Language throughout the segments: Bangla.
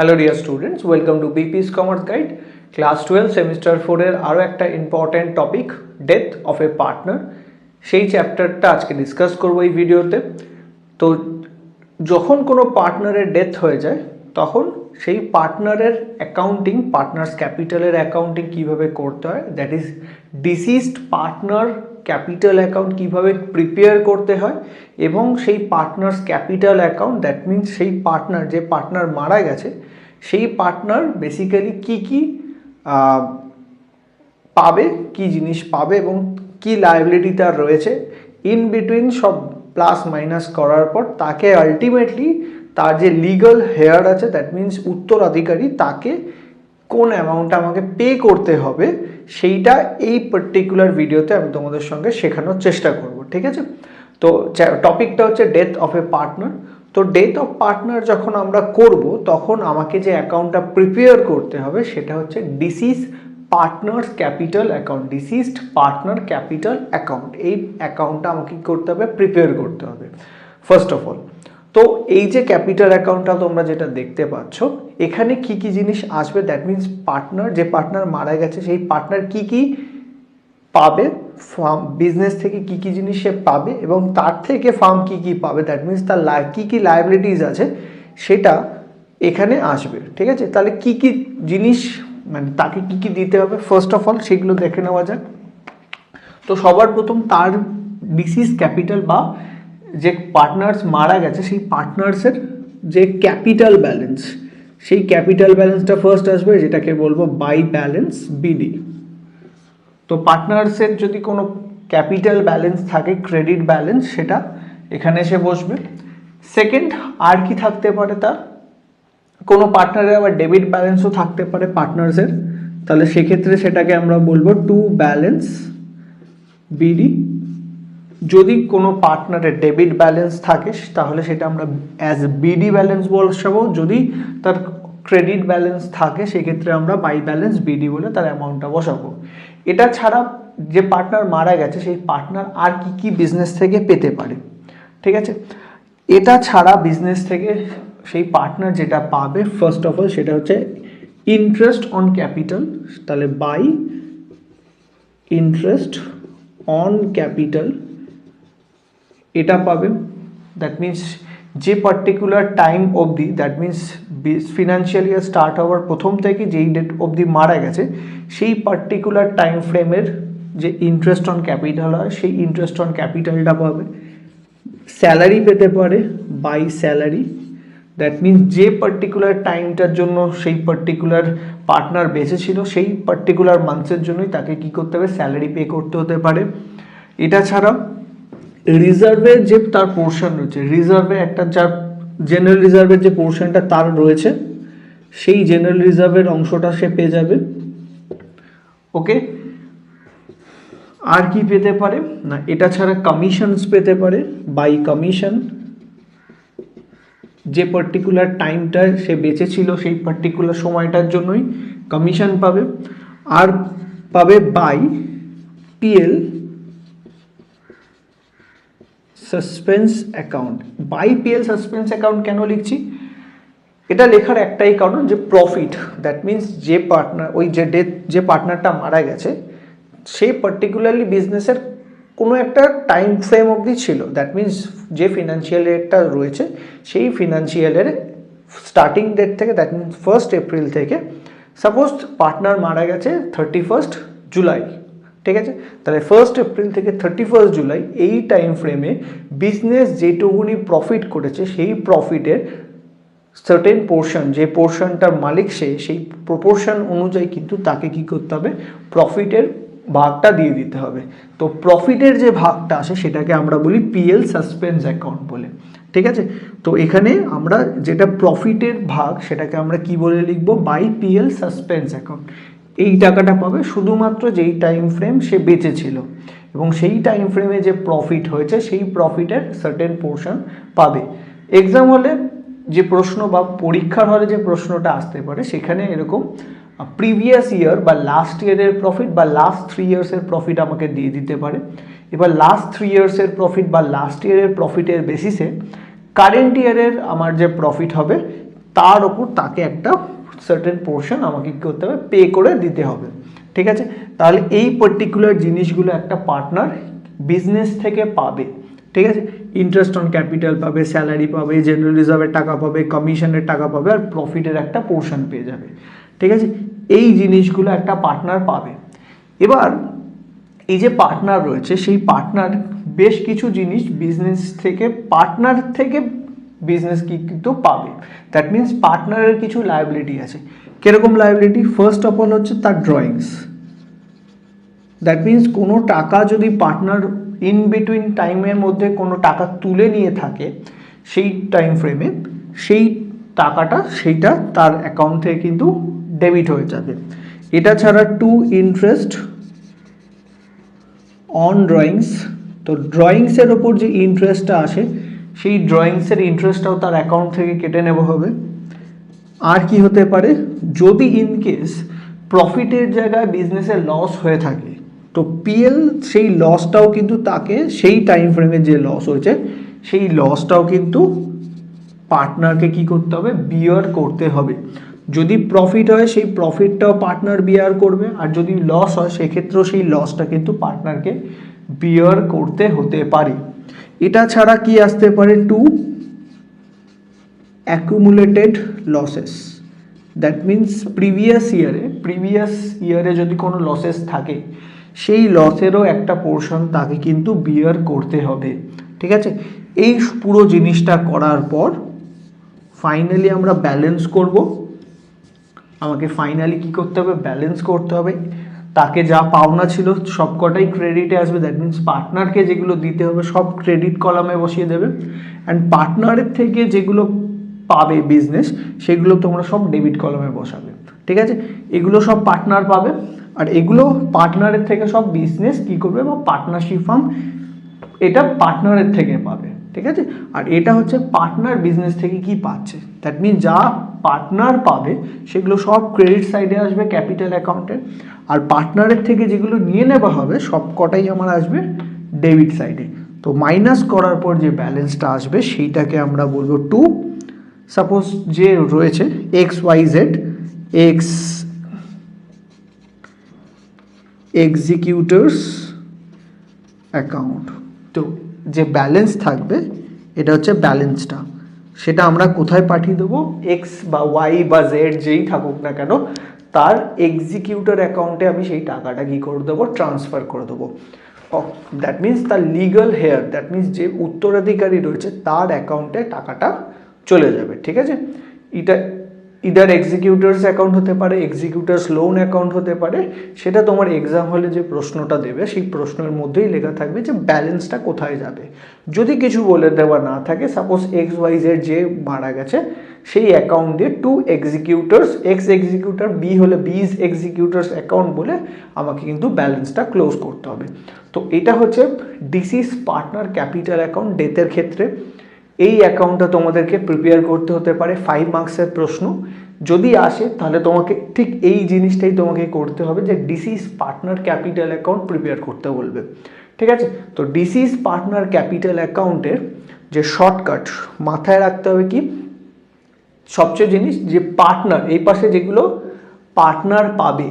Hello dear students, welcome to বিপিস কমার্স গাইড ক্লাস 12 সেমিস্টার 4 এর আরও একটা important topic death of a partner. সেই চ্যাপ্টারটা আজকে ডিসকাস করবো এই ভিডিওতে। তো যখন কোনো পার্টনারের ডেথ হয়ে যায় তখন সেই পার্টনারের অ্যাকাউন্টিং, পার্টনার্স ক্যাপিটালের অ্যাকাউন্টিং কীভাবে করতে হয়, that is deceased partner capital account কীভাবে প্রিপেয়ার করতে হয়, এবং সেই partners capital account that means সেই পার্টনার, যে পার্টনার মারা গেছে সেই পার্টনার বেসিক্যালি কী কী পাবে, কী জিনিস পাবে এবং কী লায়াবিলিটি তার রয়েছে, ইন বিটুইন সব প্লাস মাইনাস করার পর তাকে আলটিমেটলি তার যে লিগাল হেয়ার আছে, দ্যাট মিনস উত্তরাধিকারী, তাকে কোন অ্যামাউন্টটা আমাকে পে করতে হবে সেইটা এই পার্টিকুলার ভিডিওতে আমি তোমাদের সঙ্গে শেখানোর চেষ্টা করব। ঠিক আছে, তো টপিকটা হচ্ছে ডেথ অফ এ পার্টনার। তো ডেথ অফ পার্টনার যখন আমরা করব তখন আমাকে যে অ্যাকাউন্টটা প্রিপেয়ার করতে হবে সেটা হচ্ছে ডিসিজ partners capital account, deceased partner capital account. এই অ্যাকাউন্টটা আমাকে কী করতে হবে, প্রিপেয়ার করতে হবে ফার্স্ট অফ অল। তো এই যে ক্যাপিটাল অ্যাকাউন্টটা তোমরা যেটা দেখতে পাচ্ছ, এখানে কি কি জিনিস আসবে, দ্যাট মিনস পার্টনার, যে পার্টনার মারা গেছে সেই পার্টনার কি কি পাবে, ফার্ম বিজনেস থেকে কি কি জিনিস সে পাবে এবং তার থেকে ফার্ম কি কি পাবে, দ্যাট মিনস তার কি কি লায়াবিলিটিস আছে সেটা এখানে আসবে। ঠিক আছে, তাহলে কি কি জিনিস মানে তাকে কি কি দিতে হবে ফার্স্ট অফ অল সেগুলো দেখে নেওয়া যাক। তো সবার প্রথম তার ডিসিজ ক্যাপিটাল বা যে পার্টনার্স মারা গেছে সেই পার্টনার্সের যে ক্যাপিটাল ব্যালেন্স, সেই ক্যাপিটাল ব্যালেন্সটা ফার্স্ট আসবে, যেটাকে বলবো বাই ব্যালেন্স বিডি। তো পার্টনার্সের যদি কোনো ক্যাপিটাল ব্যালেন্স থাকে, ক্রেডিট ব্যালেন্স, সেটা এখানে এসে বসবে। সেকেন্ড, আর কি থাকতে পারে, তার কোনো পার্টনারের আবার ডেবিট ব্যালেন্সও থাকতে পারে পার্টনার্সের, তাহলে সেক্ষেত্রে সেটাকে আমরা বলবো টু ব্যালেন্স বিডি। যদি কোনো পার্টনারের ডেবিট ব্যালেন্স থাকে তাহলে সেটা আমরা অ্যাজ বিডি ব্যালেন্স বসাবো। যদি তার ক্রেডিট ব্যালেন্স থাকে সেক্ষেত্রে আমরা বাই ব্যালেন্স বিডি বলে তার অ্যামাউন্টটা বসাবো। এটা ছাড়া যে পার্টনার মারা গেছে সেই পার্টনার আর কি কি বিজনেস থেকে পেতে পারে, ঠিক আছে, এটা ছাড়া বিজনেস থেকে সেই পার্টনার যেটা পাবে ফার্স্ট অফ অল সেটা হচ্ছে ইন্টারেস্ট অন ক্যাপিটাল, তাহলে বাই ইন্টারেস্ট অন ক্যাপিটাল এটা পাবে। দ্যাট মিনস যে পার্টিকুলার টাইম অবধি, that means financial year start হওয়ার প্রথম থেকে যেই ডেট অবধি মারা গেছে সেই পার্টিকুলার টাইম ফ্রেমের যে ইন্টারেস্ট অন ক্যাপিটাল হয় সেই ইন্টারেস্ট অন ক্যাপিটালটা পাবে। স্যালারি পেতে পারে বাই স্যালারি, দ্যাট মিনস যে পার্টিকুলার টাইমটার জন্য সেই পার্টিকুলার পার্টনার বেঁচে ছিল সেই পার্টিকুলার মান্থসের জন্যই তাকে কী করতে হবে, স্যালারি পে করতে হতে পারে। এটা ছাড়া রিজার্ভের যে তার পোর্শন রয়েছে, রিজার্ভে একটা যার জেনারেল রিজার্ভের যে পোর্শনটা তার রয়েছে সেই জেনারেল রিজার্ভের অংশটা সে পেয়ে যাবে। ওকে, আর কি পেতে পারে না, এটা ছাড়া কমিশনস পেতে পারে বাই কমিশন, যে পার্টিকুলার টাইমটা সে বেঁচে ছিল সেই পার্টিকুলার সময়টার জন্যই কমিশন পাবে। আর পাবে by PL suspense account. By PL suspense account কেন লিখছি, এটা লেখার একটাই কারণ যে প্রফিট, দ্যাট মিনস যে পার্টনার, ওই যে ডেথ যে পার্টনারটা মারা গেছে সেই পার্টিকুলারলি বিজনেসের কোনো একটা টাইম ফ্রেম অবধি ছিল, দ্যাট মিনস যে ফিনান্সিয়াল ইয়ারটা রয়েছে সেই ফিনান্সিয়ালের স্টার্টিং ডেট থেকে, দ্যাট মিনস 1 এপ্রিল থেকে, সাপোজ পার্টনার মারা গেছে 31 জুলাই, ঠিক আছে, তাহলে 1 এপ্রিল থেকে 31 জুলাই এই টাইম ফ্রেমে বিজনেস যেটুকুনি প্রফিট করেছে সেই প্রফিটের সার্টেন পোর্শন, যে পোর্শনটার মালিক সেই প্রপোর্শন অনুযায়ী কিন্তু তাকে কি করতে হবে, প্রফিটের ভাগটা দিয়ে দিতে হবে। তো প্রফিটের যে ভাগটা আসে সেটাকে আমরা বলি পিএল সাসপেন্স অ্যাকাউন্ট বলে। ঠিক আছে, তো এখানে আমরা যেটা প্রফিটের ভাগ সেটাকে আমরা কি বলে লিখবো, বাই পিএল সাসপেন্স অ্যাকাউন্ট। এই টাকাটা পাবে শুধুমাত্র যেই টাইম ফ্রেম সে বেঁচে ছিল এবং সেই টাইম ফ্রেমে যে প্রফিট হয়েছে সেই প্রফিটের সার্টেন পোর্শন পাবে। এক্সাম হলে যে প্রশ্ন বা পরীক্ষার হলে যে প্রশ্নটা আসতে পারে সেখানে এরকম প্রিভিয়াস ইয়ার বা লাস্ট ইয়ারের প্রফিট বা লাস্ট 3 ইয়ার্সের প্রফিট আমাকে দিয়ে দিতে পারে। এবার লাস্ট 3 ইয়ার্সের প্রফিট বা লাস্ট ইয়ারের প্রফিটের বেসিসে কারেন্ট ইয়ারের আমার যে প্রফিট হবে তার ওপর তাকে একটা সার্টেন পোর্শন আমাকে কী করতে হবে, পে করে দিতে হবে। ঠিক আছে, তাহলে এই পার্টিকুলার জিনিসগুলো একটা পার্টনার বিজনেস থেকে পাবে। ঠিক আছে, ইন্টারেস্ট অন ক্যাপিটাল পাবে, স্যালারি পাবে, জেনারেল রিজার্ভের টাকা পাবে, কমিশনের টাকা পাবে, আর প্রফিটের একটা পোর্শন পেয়ে যাবে। ঠিক আছে, এই জিনিসগুলো একটা পার্টনার পাবে। এবার এই যে পার্টনার রয়েছে, সেই পার্টনার বেশ কিছু জিনিস বিজনেস থেকে, পার্টনার থেকে বিজনেস কিন্তু পাবে। দ্যাট মিনস পার্টনারের কিছু লায়াবিলিটি আছে। কিরকম লায়াবিলিটি? ফার্স্ট অফ অল হচ্ছে তার ড্রয়িংস। দ্যাট মিনস কোনো টাকা যদি পার্টনার ইন বিটুইন টাইমের মধ্যে কোনো টাকা তুলে নিয়ে থাকে সেই টাইম ফ্রেমে, সেই টাকাটা সেইটা তার অ্যাকাউন্ট থেকে কিন্তু ডেবিট হয়ে যাবে। এটা ছাড়া টু ইন্টারেস্ট অন ড্রয়িংস, তো ড্রয়িংসের ওপর যে ইন্টারেস্টটা আসে সেই ড্রয়িংসের ইন্টারেস্টটাও তার অ্যাকাউন্ট থেকে কেটে নেওয়া হবে। আর কি হতে পারে, যদি ইন কেস প্রফিটের জায়গায় বিজনেসের লস হয়ে থাকে, তো পিএল সেই লসটাও কিন্তু তাকে, সেই টাইম ফ্রেমে যে লস হয়েছে সেই লসটাও কিন্তু পার্টনারকে কি করতে হবে, বিয়ার করতে হবে। যদি প্রফিট হয় সেই প্রফিটটাও পার্টনার বিয়ার করবে, আর যদি লস হয় সেক্ষেত্রেও সেই লসটা কিন্তু পার্টনারকে বিয়ার করতে হতে পারে। এটা ছাড়া কি আসতে পারে, to accumulated losses. That means previous ইয়ারে যদি কোনো লসেস থাকে সেই লসেরও একটা পোর্শন তাকে কিন্তু বিয়ার করতে হবে। ঠিক আছে, এই পুরো জিনিসটা করার পর ফাইনালি আমরা ব্যালেন্স করব। আমাকে ফাইনালি কি করতে হবে, ব্যালেন্স করতে হবে। তাকে যা পাওনা ছিল সব কটাই ক্রেডিটে আসবে। দ্যাট মিনস পার্টনারকে যেগুলো দিতে হবে সব ক্রেডিট কলামে বসিয়ে দেবে, অ্যান্ড পার্টনারের থেকে যেগুলো পাবে বিজনেস সেগুলো তোমরা সব ডেবিট কলামে বসাবে। ঠিক আছে, এগুলো সব পার্টনার পাবে, আর এগুলো পার্টনারের থেকে সব বিজনেস কি করবে, বা পার্টনারশিপ ফার্ম এটা পার্টনারের থেকে পাবে। ঠিক আছে, আর এটা হচ্ছে পার্টনার বিজনেস থেকে কি পাচ্ছে। দ্যাট মিন যা পার্টনার পাবে সেগুলো সব ক্রেডিট সাইডে আসবে ক্যাপিটাল অ্যাকাউন্টে, আর পার্টনারের থেকে যেগুলো নিয়ে নেওয়া হবে সব কটাই আমার আসবে ডেবিট সাইডে। তো মাইনাস করার পর যে ব্যালেন্সটা আসবে সেইটাকে আমরা বলবো টু, সাপোজ যে রয়েছে X Y Z, X executors account. তো যে ব্যালেন্স থাকবে এটা হচ্ছে ব্যালেন্সটা, সেটা আমরা কোথায় পাঠিয়ে দেবো, এক্স বা ওয়াই বা জেড যেই থাকুক না কেন তার এক্সিকিউটর অ্যাকাউন্টে আমি সেই টাকাটা কী করে দেবো, ট্রান্সফার করে দেবো। দ্যাট মিনস তার লিগাল হেয়ার, দ্যাট মিনস যে উত্তরাধিকারী রয়েছে তার অ্যাকাউন্টে টাকাটা চলে যাবে। ঠিক আছে, এটা ইদার এক্সিকিউটার্স অ্যাকাউন্ট হতে পারে, এক্সিকিউটার্স লোন অ্যাকাউন্ট হতে পারে। সেটা তোমার এক্সাম হলে যে প্রশ্নটা দেবে সেই প্রশ্নের মধ্যেই লেখা থাকবে যে ব্যালেন্সটা কোথায় যাবে। যদি কিছু বলে দেওয়া না থাকে, সাপোজ এক্স ওয়াই জেড যে মারা গেছে সেই অ্যাকাউন্ট দিয়ে টু এক্সিকিউটার্স, এক্স এক্সিকিউটার বি হলে বিজ এক্সিকিউটার্স অ্যাকাউন্ট বলে আমাকে কিন্তু ব্যালেন্সটা ক্লোজ করতে হবে। তো এটা হচ্ছে ডিসিজ পার্টনার ক্যাপিটাল অ্যাকাউন্ট ডেথের ক্ষেত্রে। এই অ্যাকাউন্টটা তোমাদেরকে প্রিপেয়ার করতে হতে পারে 5 মার্কসের প্রশ্ন যদি আসে, তাহলে তোমাকে ঠিক এই জিনিসটাই তোমাকে করতে হবে যে ডিসিজ পার্টনার ক্যাপিটাল অ্যাকাউন্ট প্রিপেয়ার করতে বলবে। ঠিক আছে, তো ডিসিজ পার্টনার ক্যাপিটাল অ্যাকাউন্টের যে শর্টকাট মাথায় রাখতে হবে কি, সবচেয়ে জিনিস যে পার্টনার এই পাশে যেগুলো পার্টনার পাবে,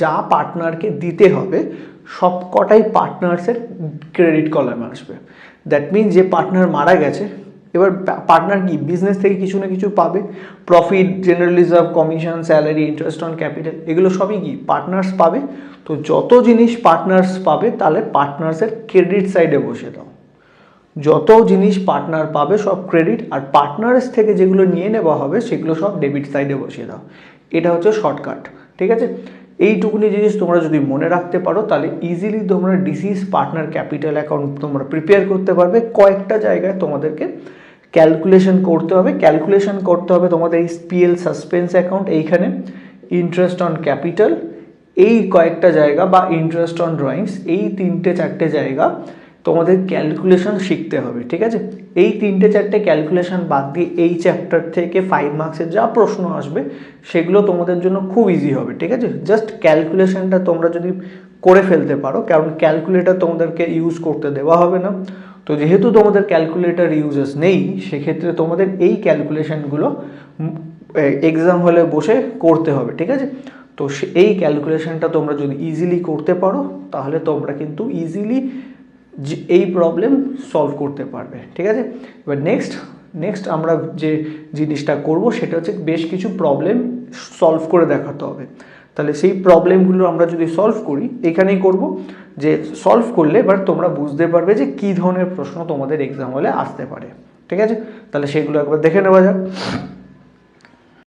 যা পার্টনারকে দিতে হবে সব কটাই পার্টনার্সের ক্রেডিট কলামে আসবে। দ্যাট মিনস যে পার্টনার মারা গেছে, এবার পার্টনার কি বিজনেস থেকে কিছু না কিছু পাবে, profit, general reserve, commission, salary, interest on capital, এগুলো সবই কি পার্টনার্স পাবে। তো যত জিনিস পার্টনার্স পাবে তাহলে পার্টনার্সের ক্রেডিট সাইডে বসে দাও। যত জিনিস পার্টনার পাবে সব ক্রেডিট, আর পার্টনার্স থেকে যেগুলো নিয়ে নেওয়া হবে সেগুলো সব ডেবিট সাইডে বসিয়ে দাও। এটা হচ্ছে শর্টকাট। ঠিক আছে, এইটুকুনি জিনিস তোমরা যদি মনে রাখতে পারো তাহলে ইজিলি তোমরা ডিসিজ পার্টনার ক্যাপিটাল অ্যাকাউন্ট তোমরা প্রিপেয়ার করতে পারবে। কয়েকটা জায়গায় তোমাদেরকে ক্যালকুলেশন করতে হবে তোমাদের এই পিএল সাসপেন্স অ্যাকাউন্ট, এইখানে ইন্টারেস্ট অন ক্যাপিটাল, এই কয়েকটা জায়গা বা ইন্টারেস্ট অন ড্রয়িংস, এই 3-4টে জায়গা তোমাদের ক্যালকুলেশন শিখতে হবে। ঠিক আছে, এই 3-4টে ক্যালকুলেশন বাদ দিয়ে এই চ্যাপ্টার থেকে 5 মার্কসের যা প্রশ্ন আসবে সেগুলো তোমাদের জন্য খুব ইজি হবে। ঠিক আছে, জাস্ট ক্যালকুলেশনটা তোমরা যদি করে ফেলতে পারো, কারণ ক্যালকুলেটর তোমাদেরকে ইউজ করতে দেওয়া হবে না। তো যেহেতু তোমাদের ক্যালকুলেটর ইউজেস নেই, সেক্ষেত্রে তোমাদের এই ক্যালকুলেশনগুলো এক্সাম হলে বসে করতে হবে, ঠিক আছে? তো এই ক্যালকুলেশনটা তোমরা যদি ইজিলি করতে পারো তাহলে তোমরা কিন্তু ইজিলি এই প্রবলেম সলভ করতে পারবে, ঠিক আছে? এবার নেক্সট আমরা যে জিনিসটা করব সেটা হচ্ছে বেশ কিছু প্রবলেম সলভ করে দেখাতে হবে। তাহলে সেই প্রবলেমগুলো আমরা যদি সলভ করি, এখানেই করব যে সলভ করলে এবার তোমরা বুঝতে পারবে যে কী ধরনের প্রশ্ন তোমাদের এক্সাম হলে আসতে পারে, ঠিক আছে? তাহলে সেগুলো একবার দেখে নেওয়া যাক।